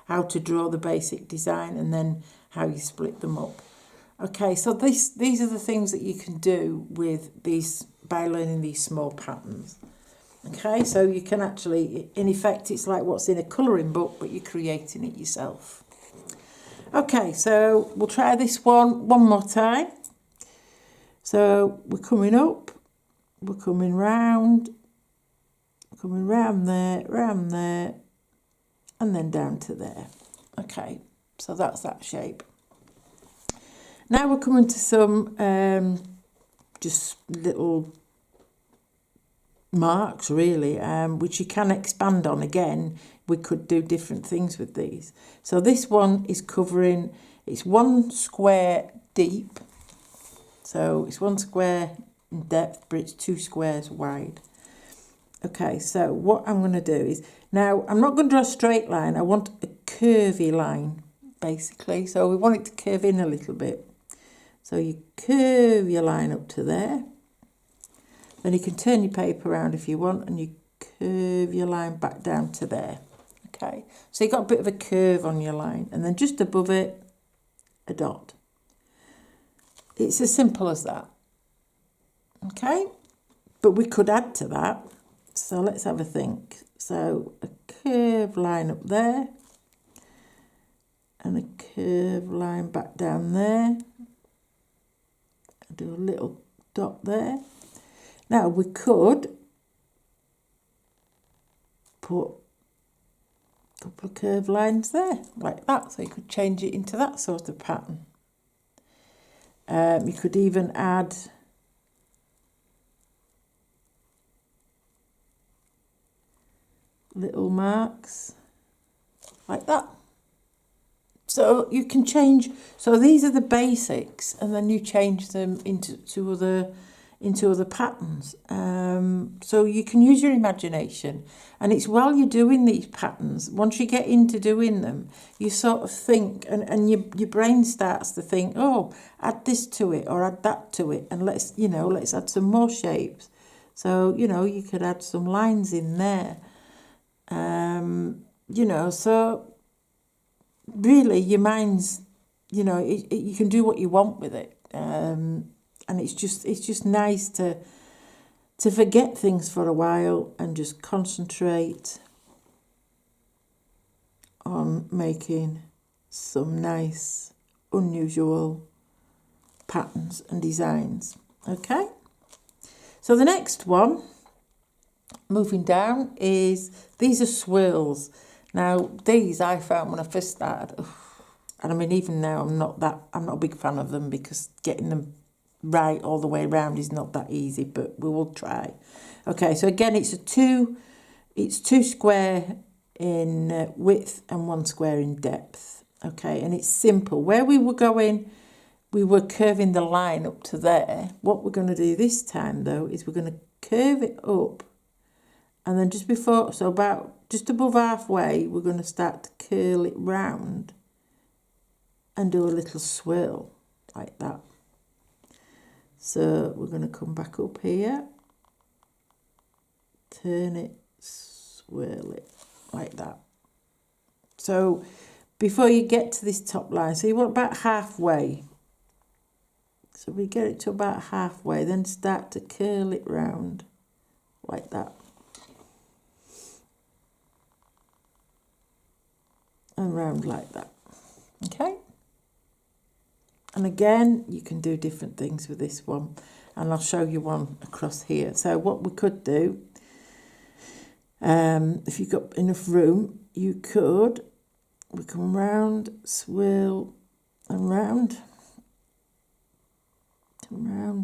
how to draw the basic design and then how you split them up. Okay, so these are the things that you can do with these by learning these small patterns. Okay, so you can actually, in effect, it's like what's in a colouring book, but you're creating it yourself. Okay, so we'll try this one more time. So we're coming up, we're coming round there, and then down to there. Okay, so that's that shape. Now we're coming to some just little marks, really, which you can expand on. Again, we could do different things with these. So this one is covering, it's 1 square deep. So it's 1 square in depth, but it's 2 squares wide. Okay, so what I'm going to do is, now I'm not going to draw a straight line, I want a curvy line, basically. So we want it to curve in a little bit. So you curve your line up to there. Then you can turn your paper around if you want, and you curve your line back down to there. Okay, so you've got a bit of a curve on your line, and then just above it, a dot. It's as simple as that. Okay, but we could add to that. So let's have a think. So a curved line up there, and a curved line back down there. Do a little dot there. Now we could put a couple of curved lines there, like that. So you could change it into that sort of pattern. You could even add little marks like that. So you can change. So these are the basics, and then you change them into other patterns. So you can use your imagination, and it's while you're doing these patterns, once you get into doing them, you sort of think, and your brain starts to think, oh, add this to it or add that to it, and let's add some more shapes. So you could add some lines in there. So really your mind's, you can do what you want with it. And it's just nice to forget things for a while and just concentrate on making some nice, unusual patterns and designs. Okay, so the next one, moving down, is these are swirls. Now these I found when I first started, and I mean even now I'm not a big fan of them, because getting them right all the way around is not that easy, but we will try. Okay, so again it's 2 square in width and 1 square in depth. Okay, and it's simple. Where we were going, we were curving the line up to there. What we're going to do this time though is we're going to curve it up, and then just above halfway, we're going to start to curl it round and do a little swirl like that. So we're going to come back up here, turn it, swirl it like that. So before you get to this top line, so you want about halfway. So we get it to about halfway, then start to curl it round like that. And round like that. Okay. And again, you can do different things with this one, and I'll show you one across here. So what we could do, if you've got enough room, we come round, swirl and round,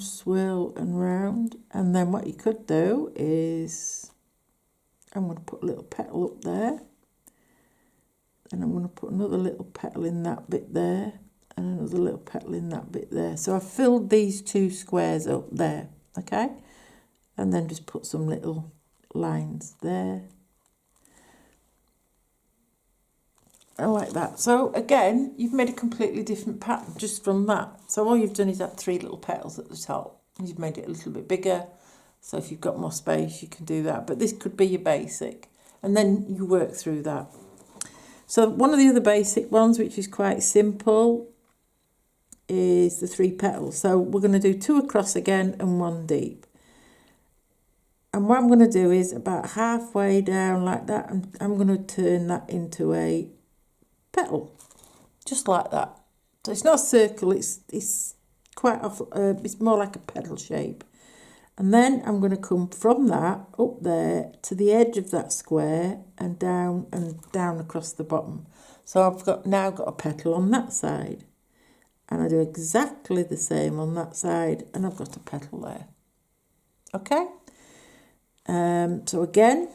swirl and round. And then what you could do is, I'm going to put a little petal up there, and I'm going to put another little petal in that bit there, and another little petal in that bit there. So I've filled these 2 squares up there, okay? And then just put some little lines there. And like that. So again, you've made a completely different pattern just from that. So all you've done is add 3 little petals at the top. You've made it a little bit bigger. So if you've got more space, you can do that. But this could be your basic. And then you work through that. So one of the other basic ones, which is quite simple, is the 3 petals. So we're going to do 2 across again and 1 deep. And what I'm going to do is about halfway down like that, and I'm going to turn that into a petal, just like that. So it's not a circle, it's quite it's more like a petal shape. And then I'm going to come from that up there to the edge of that square and down across the bottom. So I've now got a petal on that side, and I do exactly the same on that side, and I've got a petal there. Okay. So again,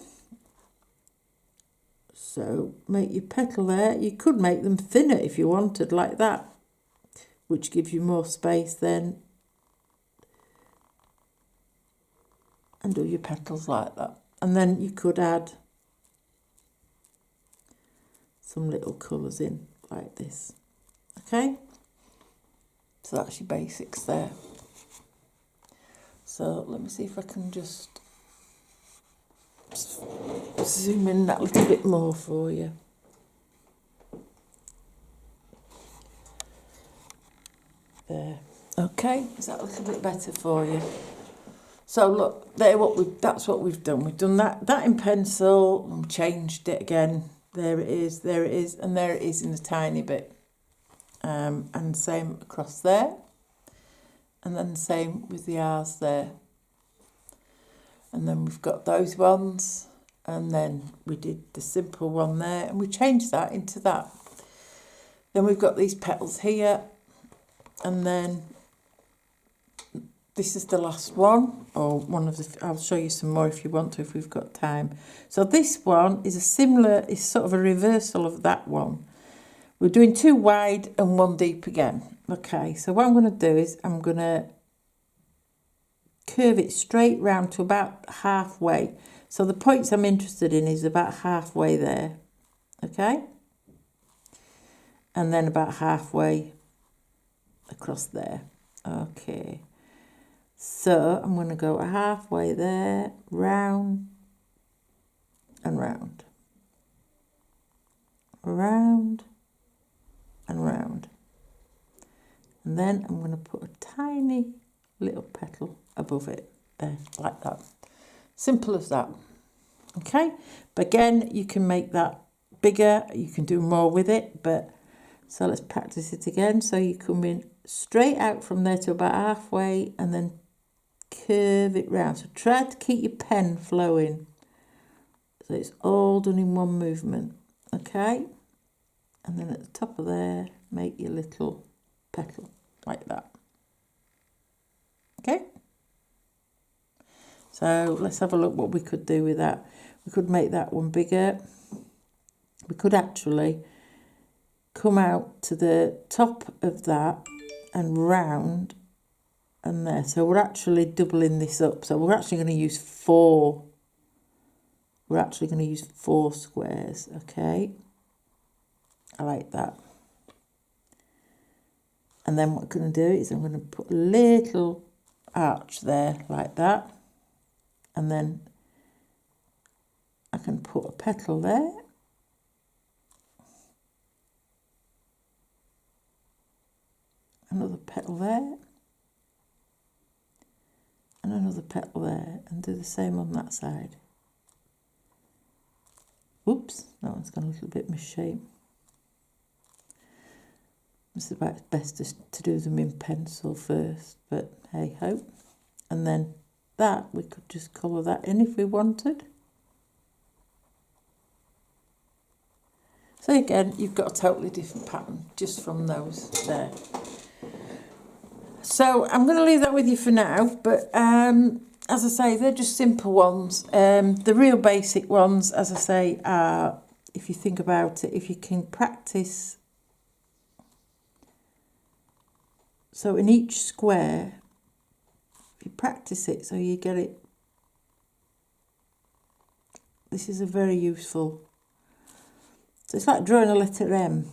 so make your petal there. You could make them thinner if you wanted, like that, which gives you more space then. And do your petals like that. And then you could add some little colours in like this. Okay? So that's your basics there. So let me see if I can just zoom in that little bit more for you. There. Okay, is that a little bit better for you? So look, that's what we've done. We've done that in pencil, and changed it again. There it is, and there it is in a tiny bit. And same across there. And then the same with the R's there. And then we've got those ones, and then we did the simple one there, and we changed that into that. Then we've got these petals here, and then this is the last one, or one of the, I'll show you some more if you want to, if we've got time. So this one is is sort of a reversal of that one. We're doing 2 wide and 1 deep again. Okay, so what I'm going to do is I'm going to curve it straight round to about halfway. So the points I'm interested in is about halfway there. Okay? And then about halfway across there. Okay. So I'm going to go halfway there, round and round. Round and round. And then I'm going to put a tiny little petal above it, there, like that. Simple as that. Okay, but again, you can make that bigger, you can do more with it, but so let's practice it again. So you come in straight out from there to about halfway, and then curve it round. So try to keep your pen flowing, so it's all done in one movement. Okay, and then at the top of there, make your little petal like that. Okay, so let's have a look what we could do with that. We could make that one bigger. We could actually come out to the top of that and round and there. So we're actually doubling this up. So we're actually going to use 4. We're actually going to use 4 squares. Okay, I like that. And then what I'm going to do is I'm going to put a little arch there like that, and then I can put a petal there, another petal there, and another petal there, and do the same on that side. Oops, that one's gone a little bit misshapen. It's about best to do them in pencil first, but hey ho. And then that, we could just colour that in if we wanted. So again, you've got a totally different pattern just from those there. So I'm going to leave that with you for now, but as I say, they're just simple ones. The real basic ones, as I say, are, if you think about it, if you can practice. So in each square, if you practice it so you get it, this is a very useful. So it's like drawing a letter M.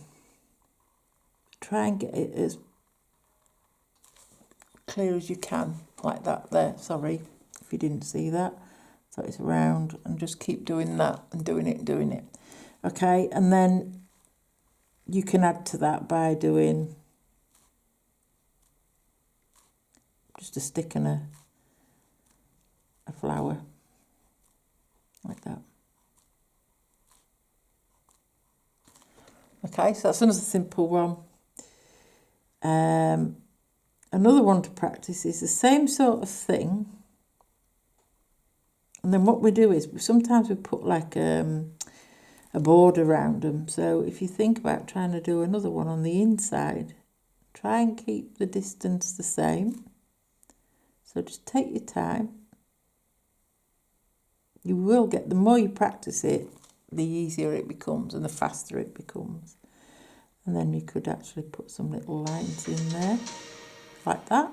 Try and get it as clear as you can, like that there. Sorry if you didn't see that. So it's round, and just keep doing that and doing it and doing it. Okay, and then you can add to that by doing just a stick and a flower like that. Okay, so that's another simple one. Another one to practice is the same sort of thing. And then what we do is sometimes we put like a border around them. So if you think about trying to do another one on the inside, try and keep the distance the same. So just take your time. You will get, the more you practice it, the easier it becomes and the faster it becomes. And then you could actually put some little lines in there, like that.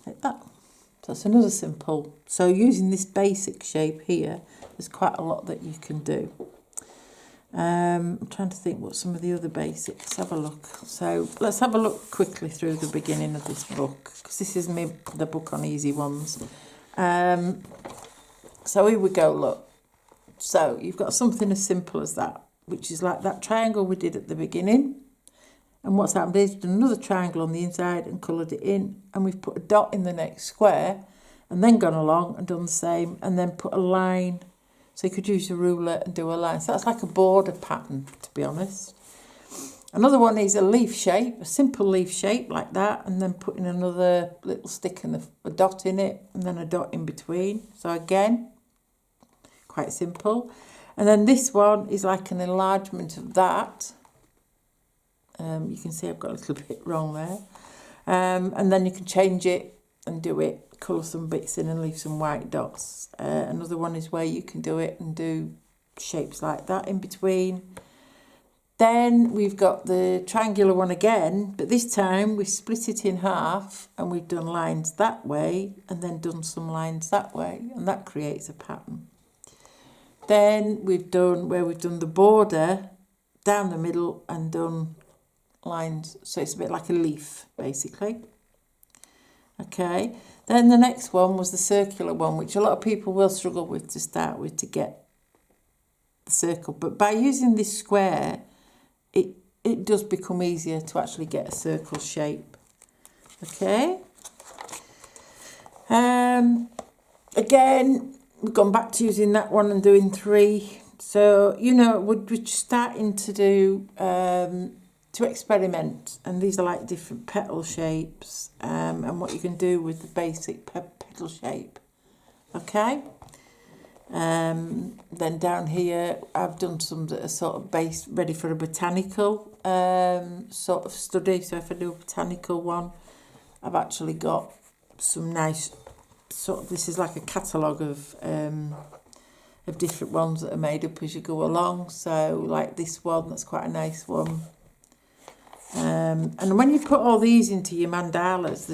Like that. So that's another simple. So using this basic shape here, there's quite a lot that you can do. I'm trying to think what some of the other basics. Let's have a look. So let's have a look quickly through the beginning of this book, because this is the book on easy ones. So here we go, look. So you've got something as simple as that, which is like that triangle we did at the beginning. And what's happened is we've done another triangle on the inside and coloured it in, and we've put a dot in the next square, and then gone along and done the same, and then put a line. So you could use a ruler and do a line. So that's like a border pattern, to be honest. Another one is a leaf shape, a simple leaf shape like that, and then putting another little stick and a dot in it, and then a dot in between. So again, quite simple. And then this one is like an enlargement of that. You can see I've got a little bit wrong there. And then you can change it and do it, colour some bits in and leave some white dots. Another one is where you can do it and do shapes like that in between. Then we've got the triangular one again, but this time we split it in half and we've done lines that way and then done some lines that way, and that creates a pattern. Then we've done where we've done the border down the middle and done lines, so it's a bit like a leaf basically. Okay, then the next one was the circular one, which a lot of people will struggle with to start with to get the circle, but by using this square it does become easier to actually get a circle shape. Okay, again we've gone back to using that one and doing 3. So you know we're starting to do to experiment, and these are like different petal shapes, and what you can do with the basic petal shape. Okay, then down here I've done some that are sort of based ready for a botanical sort of study. So if I do a botanical one, I've actually got some nice sort of, this is like a catalogue of different ones that are made up as you go along. So like this one, that's quite a nice one. And when you put all these into your mandalas,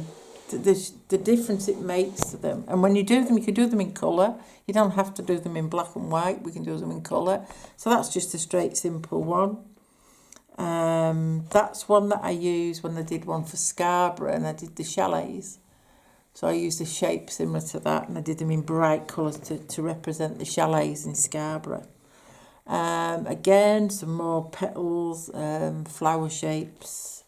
the difference it makes to them. And when you do them, you can do them in colour. You don't have to do them in black and white. We can do them in colour. So that's just a straight, simple one. That's one that I used when I did one for Scarborough and I did the chalets. So I used a shape similar to that, and I did them in bright colours to represent the chalets in Scarborough. Again, some more petals, flower shapes.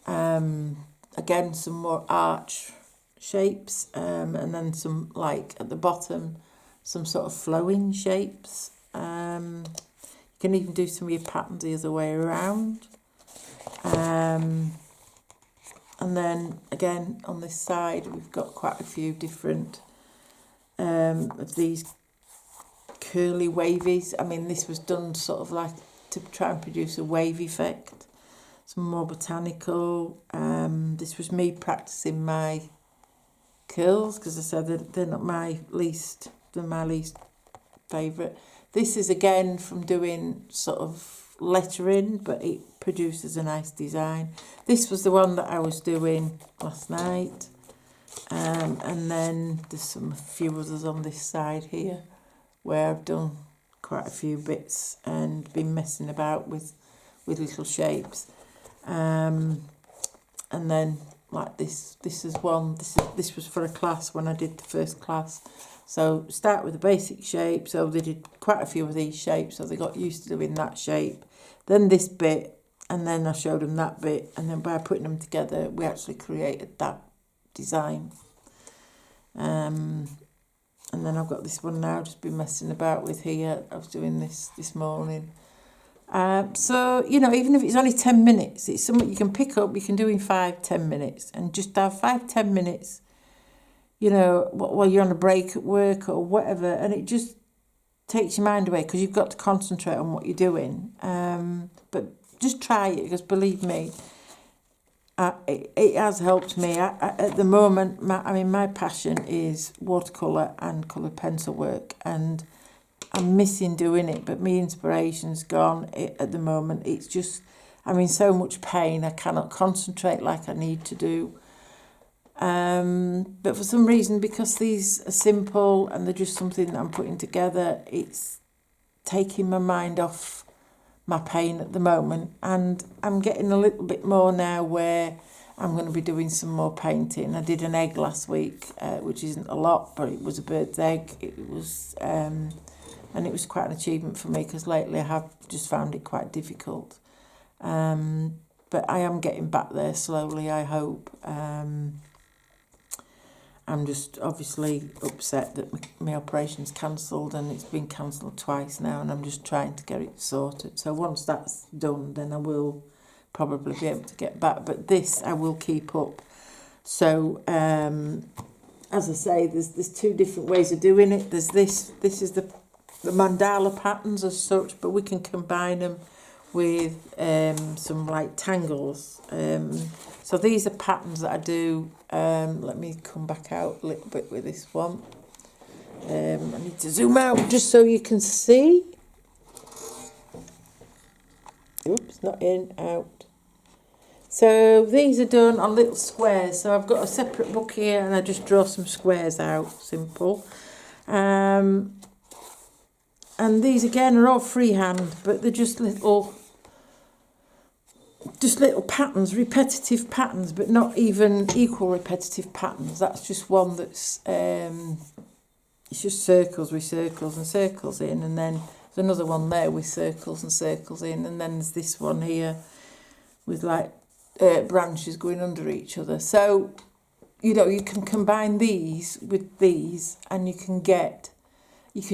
Again, some more arch shapes, and then some, like at the bottom, some sort of flowing shapes. You can even do some of your patterns the other way around. And then again on this side we've got quite a few different of these curly wavies. I mean, this was done sort of like to try and produce a wave effect. Some more botanical. This was me practicing my curls, because I said they're not my least, they're my least favourite. This is again from doing sort of lettering, but it produces a nice design. This was the one that I was doing last night, and then there's a few others on this side here where I've done quite a few bits and been messing about with little shapes, and then like this. This is one. This was for a class when I did the first class. So start with the basic shape. So they did quite a few of these shapes, so they got used to doing that shape. Then this bit, and then I showed them that bit, and then by putting them together, we actually created that design. And then I've got this one now, just been messing about with here. I was doing this morning. So, you know, even if it's only 10 minutes, it's something you can pick up, you can do in 5-10 minutes, and just have 5-10 minutes, you know, while you're on a break at work or whatever, and it just takes your mind away because you've got to concentrate on what you're doing. But just try it, because believe me, it has helped me. At the moment, my passion is watercolour and coloured pencil work, and I'm missing doing it, but my inspiration's gone at the moment. It's just, I'm in so much pain, I cannot concentrate like I need to do. But for some reason, because these are simple and they're just something that I'm putting together, it's taking my mind off my pain at the moment. And I'm getting a little bit more now where I'm going to be doing some more painting. I did an egg last week, which isn't a lot, but it was a bird's egg. It was... and it was quite an achievement for me, because lately I have just found it quite difficult. But I am getting back there slowly, I hope. I'm just obviously upset that my operation's cancelled, and it's been cancelled twice now, and I'm just trying to get it sorted. So once that's done, then I will probably be able to get back. But this I will keep up. So as I say, there's two different ways of doing it. There's this is the mandala patterns as such, but we can combine them with some like tangles. So these are patterns that I do. Let me come back out a little bit with this one. I need to zoom out just so you can see. Oops, not in, out. So these are done on little squares. So I've got a separate book here, and I just draw some squares out, simple. And these again are all freehand, but they're just little patterns, repetitive patterns, but not even equal repetitive patterns. That's just one that's it's just circles with circles and circles in, and then there's another one there with circles and circles in, and then there's this one here with like branches going under each other. So, you know, you can combine these with these, and you can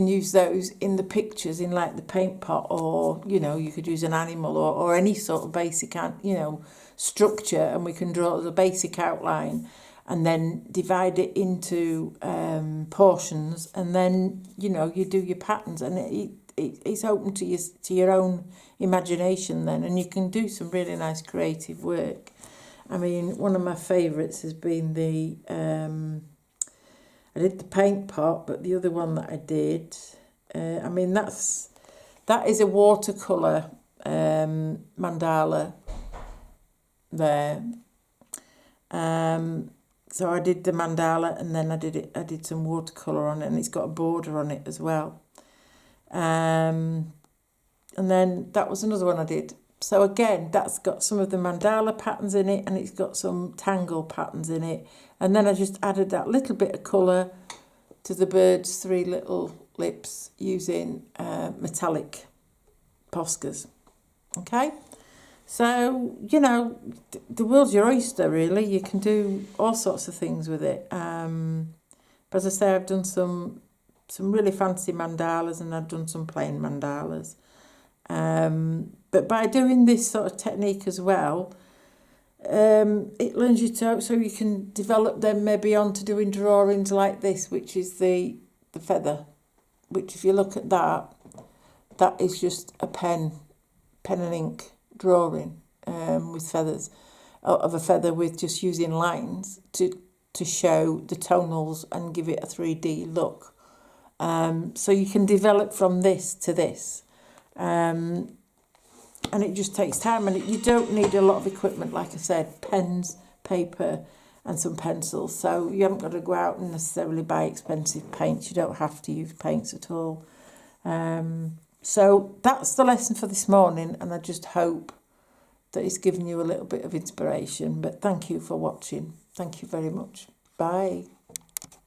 use those in the pictures in like the paint pot, or, you know, you could use an animal or any sort of basic, you know, structure, and we can draw the basic outline and then divide it into portions, and then, you know, you do your patterns, and it's open to your own imagination then, and you can do some really nice creative work. I mean, one of my favourites has been I did the paint pot, but the other one that I did, I mean, that is a watercolour mandala there. So I did the mandala, and then I did some watercolour on it, and it's got a border on it as well. And then that was another one I did. So again, that's got some of the mandala patterns in it, and it's got some tangle patterns in it. And then I just added that little bit of colour to the bird's three little lips using metallic Poscas. Okay? So, you know, the world's your oyster, really. You can do all sorts of things with it. But as I say, I've done some really fancy mandalas, and I've done some plain mandalas. But by doing this sort of technique as well, it learns you to, so you can develop them maybe onto doing drawings like this, which is the feather, which if you look at that is just a pen and ink drawing with feathers, of a feather, with just using lines to show the tonals and give it a 3D look. So you can develop from this to this. And it just takes time, and you don't need a lot of equipment, like I said, pens, paper and some pencils. So you haven't got to go out and necessarily buy expensive paints. You don't have to use paints at all. So that's the lesson for this morning, and I just hope that it's given you a little bit of inspiration. But thank you for watching. Thank you very much. Bye.